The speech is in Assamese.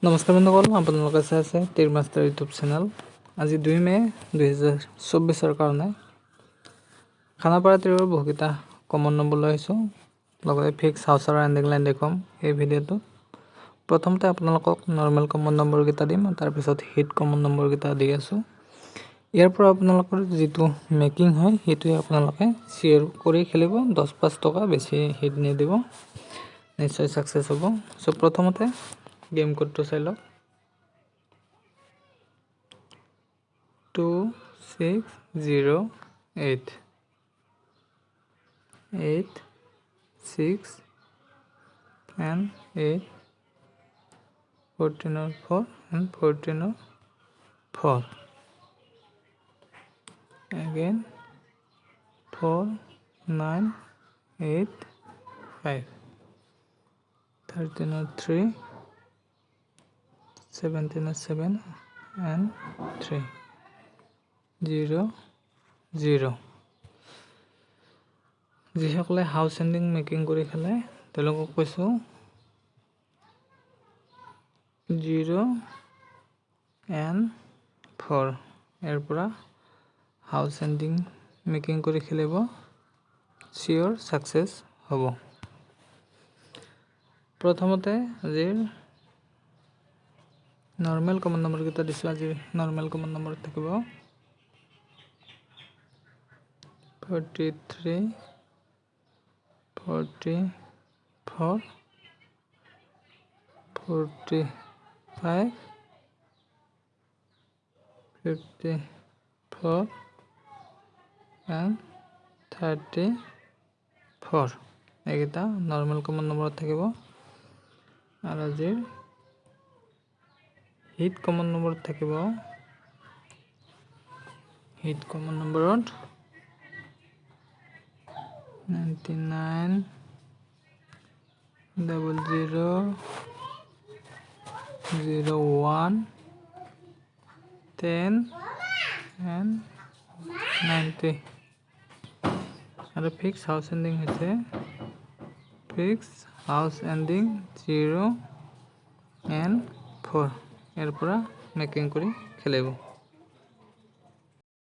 নমস্কাৰ বন্ধুসকল, আপোনালোকে চাই আছে টিৰ মাষ্টাৰ ইউটিউব চেনেল। আজি 2 মে 2024 কাৰণে খানাপাৰা টিৰৰ বহুকেইটা কমন নম্বৰ লৈ আহিছোঁ, লগতে ফিক্স হাউচৰ এণ্ডিং লাইন দেখুৱাম এই ভিডিঅ'টোত। প্ৰথমতে আপোনালোকক নৰ্মেল কমন নম্বৰকেইটা দিম, তাৰপিছত হিট কমন নম্বৰকেইটা দি আছোঁ। ইয়াৰ পৰা আপোনালোকৰ যিটো মেকিং হয় সেইটোৱে আপোনালোকে শ্বেয়াৰ কৰি খেলিব। 10-5 টকা বেছি হিট নিদিব, নিশ্চয় ছাকচেছ হ'ব। চ' প্ৰথমতে गेम कोड तो चाह लो 2608 8 6 and 8 14 or 4 and 14 or 4 again 4 9 8 5 13 or 3 17 or 7 and 3 0 0 যিসকলে হাউচ এণ্ডিং মেকিং কৰি খেলে তেওঁলোকক কৈছোঁ 0 and 4 ইয়াৰ পৰা হাউচ এণ্ডিং মেকিং কৰি খেলিব, চিয়'ৰ ছাকচেছ হ'ব। প্ৰথমতে আজিৰ নৰ্মেল কমন নম্বৰকেইটা দিছোঁ। আজি নৰ্মেল কমন নম্বৰ থাকিব 43 44 45 54 and 34 এইকেইটা নৰ্মেল কমন নম্বৰত থাকিব। আৰু আজিৰ হিট কমন নম্বৰত থাকিব, হিট কমন নম্বৰত 99 00 01 10 and 90 আৰু ফিক্স হাউচ এণ্ডিং হৈছে ফিক্স হাউচ এণ্ডিং 0 and 4 ইয়াৰ পৰা মেকিং কৰি খেলিব।